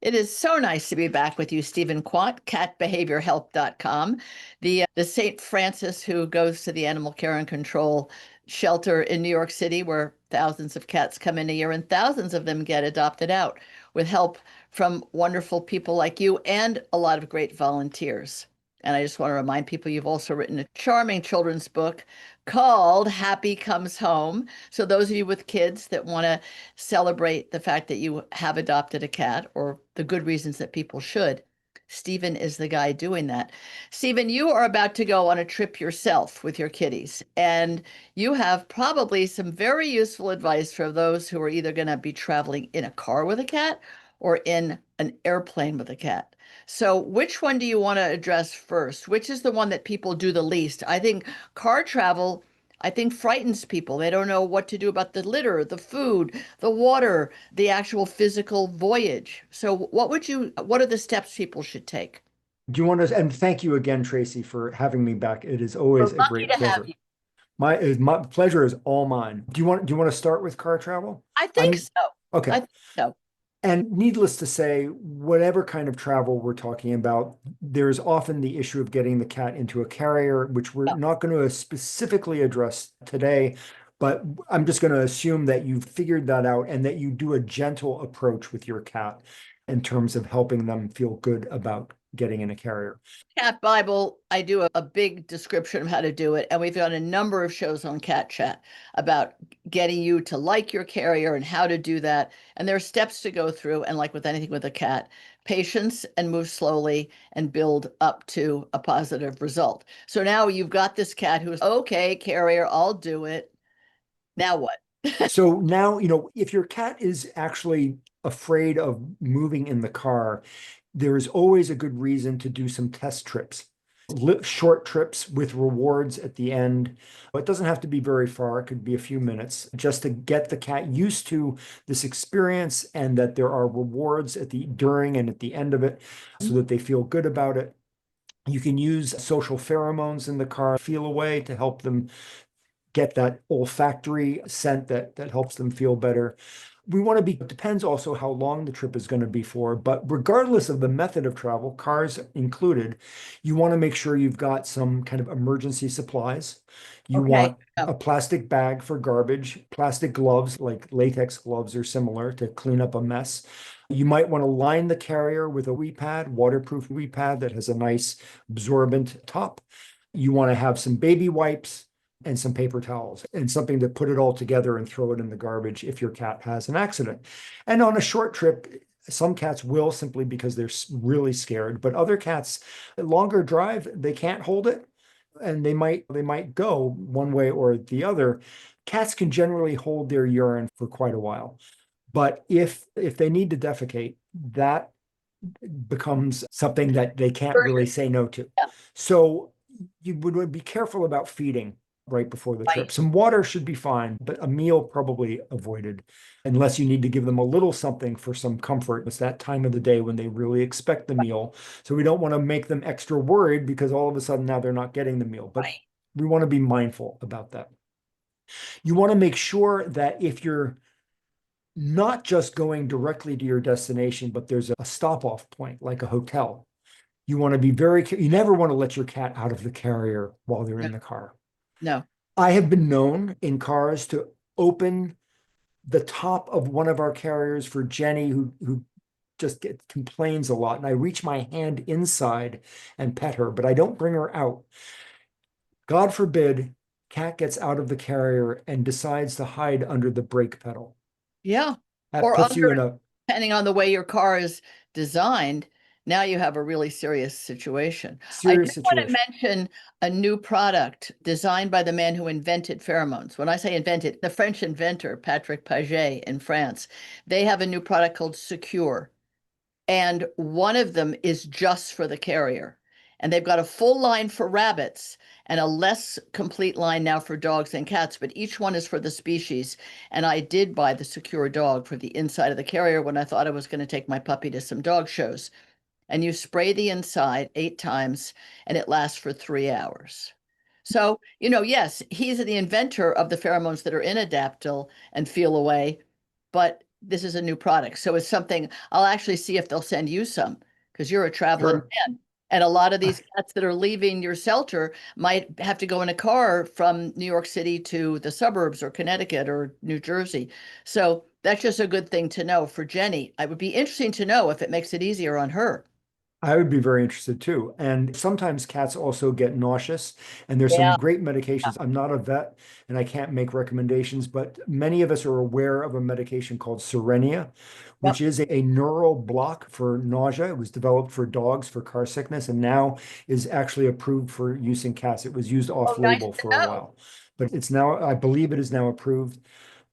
It is so nice to be back with you, Stephen Quant, catbehaviorhelp.com, the St. Francis who goes to the animal care and control shelter in New York City, where thousands of cats come in a year and thousands of them get adopted out with help from wonderful people like you and a lot of great volunteers. And I just want to remind people you've also written a charming children's book called Happy Comes Home. So those of you with kids that want to celebrate the fact that you have adopted a cat or the good reasons that people should, Stephen is the guy doing that. Stephen, you are about to go on a trip yourself with your kitties, and you have probably some very useful advice for those who are either going to be traveling in a car with a cat or in an airplane with a cat. So, which one do you want to address first? Which is the one that people do the least? I think car travel, I think, frightens people. They don't know what to do about the litter, the food, the water, the actual physical voyage. So what are the steps people should take? Do you want to, and thank you again, Tracy, for having me back. It is We're always a lucky great to have pleasure. you. My pleasure is all mine. Do you want to start with car travel? I think I'm so. okay. I think so. And needless to say, whatever kind of travel we're talking about, there's often the issue of getting the cat into a carrier, which we're Yeah. not going to specifically address today. But I'm just going to assume that you've figured that out and that you do a gentle approach with your cat in terms of helping them feel good about getting in a carrier. Cat Bible, I do a big description of how to do it. And we've done a number of shows on Cat Chat about getting you to like your carrier and how to do that. And there are steps to go through. And like with anything with a cat, patience and move slowly and build up to a positive result. So now you've got this cat who's okay, carrier, I'll do it. Now what? So now, if your cat is actually afraid of moving in the car, there is always a good reason to do some test trips. Short trips with rewards at the end. It doesn't have to be very far. It could be a few minutes just to get the cat used to this experience and that there are rewards at the during and at the end of it so that they feel good about it. You can use social pheromones in the car, feel away to help them get that olfactory scent that helps them feel better. We want to be, it depends also how long the trip is going to be for, but regardless of the method of travel, cars included, you want to make sure you've got some kind of emergency supplies. You Okay. want a plastic bag for garbage, plastic gloves, like latex gloves or similar to clean up a mess. You might want to line the carrier with a wee pad, waterproof wee pad that has a nice absorbent top. You want to have some baby wipes and some paper towels and something to put it all together and throw it in the garbage if your cat has an accident. And on a short trip, some cats will simply because they're really scared, but other cats, a longer drive, they can't hold it and they might go one way or the other. Cats can generally hold their urine for quite a while. But if they need to defecate, that becomes something that they can't really Urgent. say no to. Yeah. So you would be careful about feeding right before the Right. trip. Some water should be fine, but a meal probably avoided unless you need to give them a little something for some comfort. It's that time of the day when they really expect the meal. So we don't want to make them extra worried because all of a sudden now they're not getting the meal. But Right. we want to be mindful about that. You want to make sure that if you're not just going directly to your destination, but there's a stop off point like a hotel. You want to be you never want to let your cat out of the carrier while they're No. in the car. No. I have been known in cars to open the top of one of our carriers for Jenny, who just complains a lot. And I reach my hand inside and pet her, but I don't bring her out. God forbid, cat gets out of the carrier and decides to hide under the brake pedal. Yeah. That Or puts you under, in a depending on the way your car is designed, now you have a really serious situation. I do serious want to situation. mention a new product designed by the man who invented pheromones. When I say invented, the French inventor, Patrick Paget in France, they have a new product called Secure. And one of them is just for the carrier. And they've got a full line for rabbits and a less complete line now for dogs and cats, but each one is for the species. And I did buy the Secure Dog for the inside of the carrier when I thought I was going to take my puppy to some dog shows. And you spray the inside 8 times and it lasts for 3 hours. So, yes, he's the inventor of the pheromones that are in Adaptil and Feel Away, but this is a new product. So it's something I'll actually see if they'll send you some because you're a traveling Sure. man. And a lot of these cats that are leaving your shelter might have to go in a car from New York City to the suburbs or Connecticut or New Jersey. So that's just a good thing to know for Jenny. It would be interesting to know if it makes it easier on her. I would be very interested too. And sometimes cats also get nauseous, and there's some Yeah. great medications. I'm not a vet and I can't make recommendations, but many of us are aware of a medication called Serenia, which Yep. is a neural block for nausea. It was developed for dogs for car sickness and now is actually approved for use in cats. It was used Oh, nice off-label to for a know. while, but it's now, I believe it is now approved.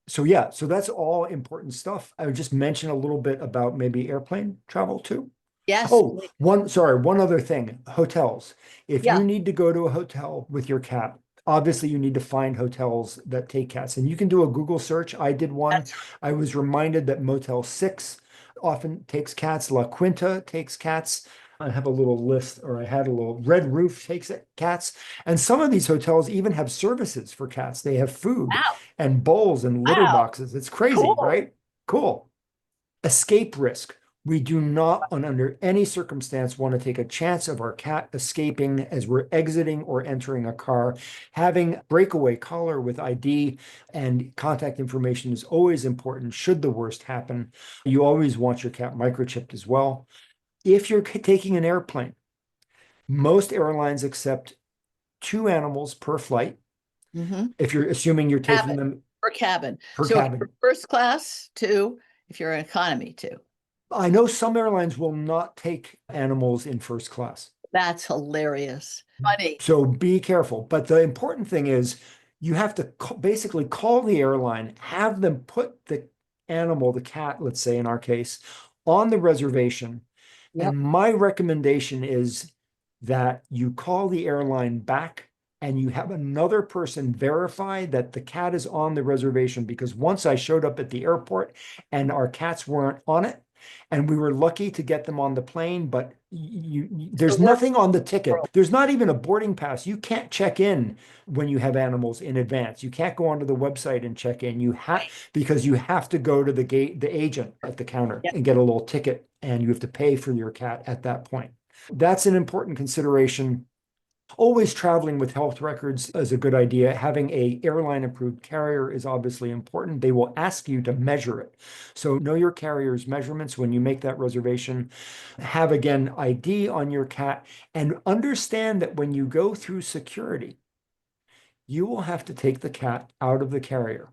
So yeah, so that's all important stuff. I would just mention a little bit about maybe airplane travel too. Yes. Oh, one other thing, hotels. If Yeah. you need to go to a hotel with your cat, obviously you need to find hotels that take cats. And you can do a Google search. I did one. That's I was reminded that Motel 6 often takes cats. La Quinta takes cats. I have a little list, or I had a little Red Roof takes cats. And some of these hotels even have services for cats. They have food wow. and bowls and litter Wow. boxes. It's crazy, Cool. right? Cool. Escape risk. We do not, under any circumstance, want to take a chance of our cat escaping as we're exiting or entering a car. Having breakaway collar with ID and contact information is always important should the worst happen. You always want your cat microchipped as well. If you're taking an airplane, most airlines accept two animals per flight. Mm-hmm. If you're assuming you're taking Cabin them for cabin. per So if you're cabin. first class, two. If you're economy, two. I know some airlines will not take animals in first class. That's hilarious. Funny. So be careful. But the important thing is you have to basically call the airline, have them put the animal, the cat, let's say in our case, on the reservation. Yep. And my recommendation is that you call the airline back and you have another person verify that the cat is on the reservation. Because once I showed up at the airport and our cats weren't on it, and we were lucky to get them on the plane, but The there's worst nothing on the ticket. world. There's not even a boarding pass. You can't check in when you have animals in advance. You can't go onto the website and check in. You have Right. because you have to go to the gate, the agent at the counter Yep. and get a little ticket, and you have to pay for your cat at that point. That's an important consideration. Always traveling with health records is a good idea. Having a airline approved carrier is obviously important. They will ask you to measure it. So know your carrier's measurements when you make that reservation. Have again ID on your cat and understand that when you go through security, you will have to take the cat out of the carrier.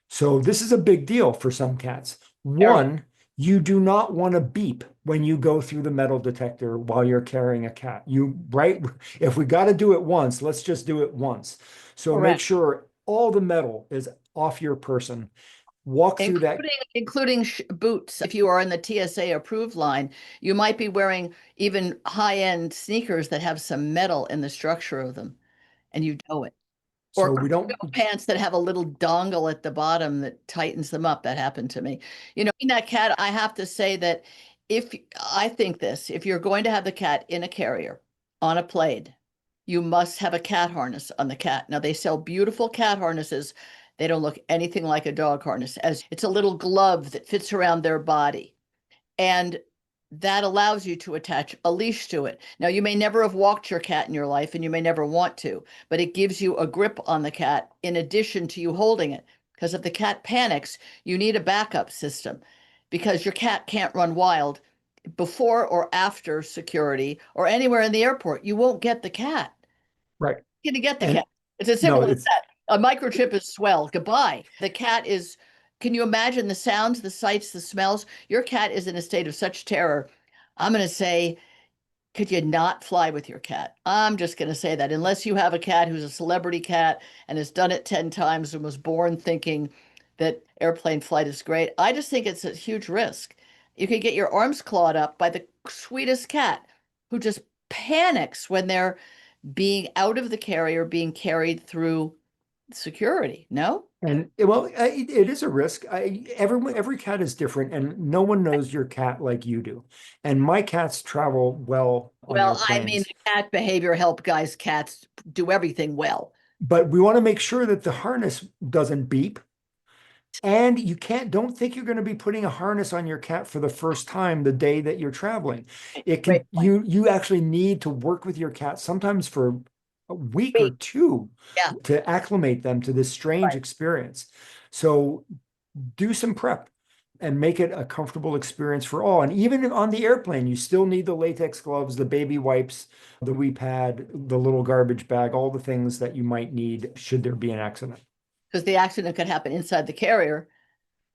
So this is a big deal for some cats. Terrible. One, you do not want to beep when you go through the metal detector while you're carrying a cat. Right? If we got to do it once, let's just do it once. So make Correct. sure all the metal is off your person. Walk through that. Including boots. If you are in the TSA approved line, you might be wearing even high-end sneakers that have some metal in the structure of them, and you know it. Or So we don't. cargo pants that have a little dongle at the bottom that tightens them up. That happened to me. In that cat, I have to say that if I think this, if you're going to have the cat in a carrier on a plane, you must have a cat harness on the cat. Now they sell beautiful cat harnesses. They don't look anything like a dog harness, as it's a little glove that fits around their body. And that allows you to attach a leash to it. Now, you may never have walked your cat in your life and you may never want to, but it gives you a grip on the cat in addition to you holding it. Because if the cat panics, you need a backup system because your cat can't run wild before or after security or anywhere in the airport. You won't get the cat. Right. You're going to get the And cat. It's as no, simple as it's that. A microchip is swell. Goodbye. The cat is, can you imagine the sounds, the sights, the smells? Your cat is in a state of such terror. I'm going to say, could you not fly with your cat? I'm just going to say that unless you have a cat who's a celebrity cat and has done it 10 times and was born thinking that airplane flight is great. I just think it's a huge risk. You could get your arms clawed up by the sweetest cat who just panics when they're being out of the carrier, being carried through security. No? well, it is a risk. Every cat is different, and no one knows your cat like you do. And my cats travel well on Well, I mean, airplanes. the cat behavior help guys, cats do everything well. But we want to make sure that the harness doesn't beep And you don't think you're going to be putting a harness on your cat for the first time the day that you're traveling. It Great can, point. you actually need to work with your cat sometimes for a week or Wait, two yeah, to acclimate them to this strange right. experience. So do some prep and make it a comfortable experience for all. And even on the airplane, you still need the latex gloves, the baby wipes, the wee pad, the little garbage bag, all the things that you might need should there be an accident. Because the accident could happen inside the carrier,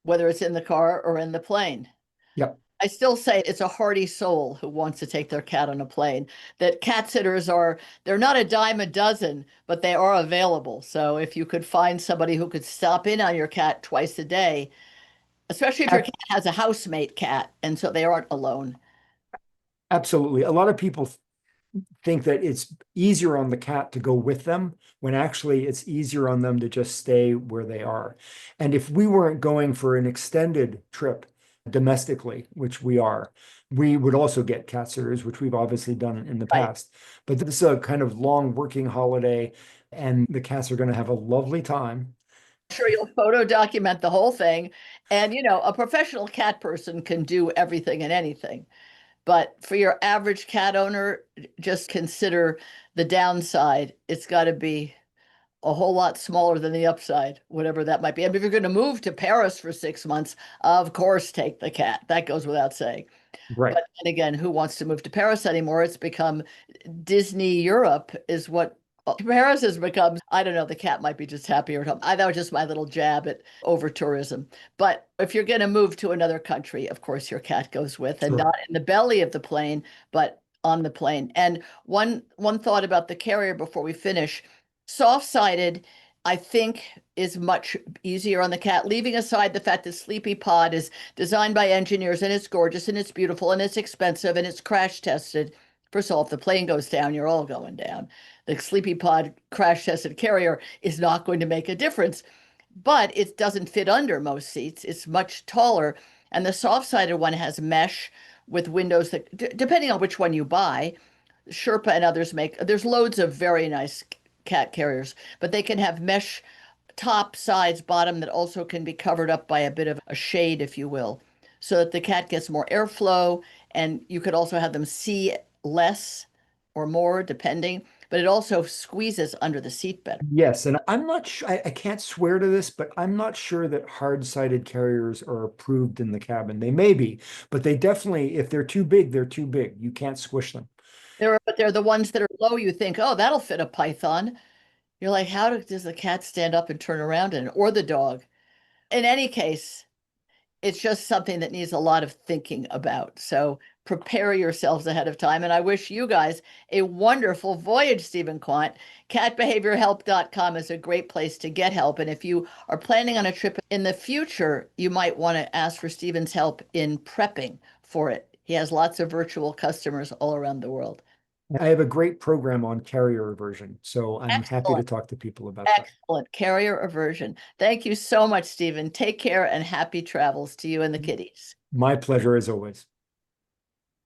whether it's in the car or in the plane. Yep. I still say it's a hardy soul who wants to take their cat on a plane. That cat sitters are, they're not a dime a dozen, but they are available. So if you could find somebody who could stop in on your cat twice a day, especially if your cat has a housemate cat, and so they aren't alone. Absolutely. A lot of people think that it's easier on the cat to go with them when actually it's easier on them to just stay where they are. And if we weren't going for an extended trip domestically, which we are, we would also get cat sitters, which we've obviously done in the Right. past. But this is a kind of long working holiday, and the cats are going to have a lovely time. Sure, you'll photo document the whole thing. And, a professional cat person can do everything and anything. But for your average cat owner, just consider the downside. It's got to be a whole lot smaller than the upside, whatever that might be. And if you're going to move to Paris for 6 months, of course, take the cat. That goes without saying. Right. But then again, who wants to move to Paris anymore? It's become Disney Europe is what Paris has become. I don't know. The cat might be just happier at home. That was just my little jab at over tourism. But if you're going to move to another country, of course, your cat goes with, and Sure. not in the belly of the plane, but on the plane. And one thought about the carrier before we finish: soft-sided, I think, is much easier on the cat, leaving aside the fact that Sleepy Pod is designed by engineers and it's gorgeous and it's beautiful and it's expensive and it's crash tested. First of all, if the plane goes down, you're all going down. The Sleepy Pod crash tested carrier is not going to make a difference, but it doesn't fit under most seats. It's much taller. And the soft sided one has mesh with windows that, depending on which one you buy, Sherpa and others make, there's loads of very nice cat carriers, but they can have mesh top, sides, bottom that also can be covered up by a bit of a shade, if you will, so that the cat gets more airflow. And you could also have them see less or more, depending, but it also squeezes under the seat better. Yes, and I'm not sure, I can't swear to this, but I'm not sure that hard-sided carriers are approved in the cabin. They may be, but they definitely, if they're too big, they're too big. You can't squish them. But they're the ones that are low. You think, oh, that'll fit a python. You're like, does the cat stand up and turn around in it, or the dog? In any case, it's just something that needs a lot of thinking about. So prepare yourselves ahead of time. And I wish you guys a wonderful voyage, Stephen Quant. Catbehaviorhelp.com is a great place to get help. And if you are planning on a trip in the future, you might want to ask for Stephen's help in prepping for it. He has lots of virtual customers all around the world. I have a great program on carrier aversion, so I'm happy to Excellent. talk to people about that. Excellent. Carrier aversion. Thank you so much, Stephen. Take care and happy travels to you and the kitties. My pleasure as always.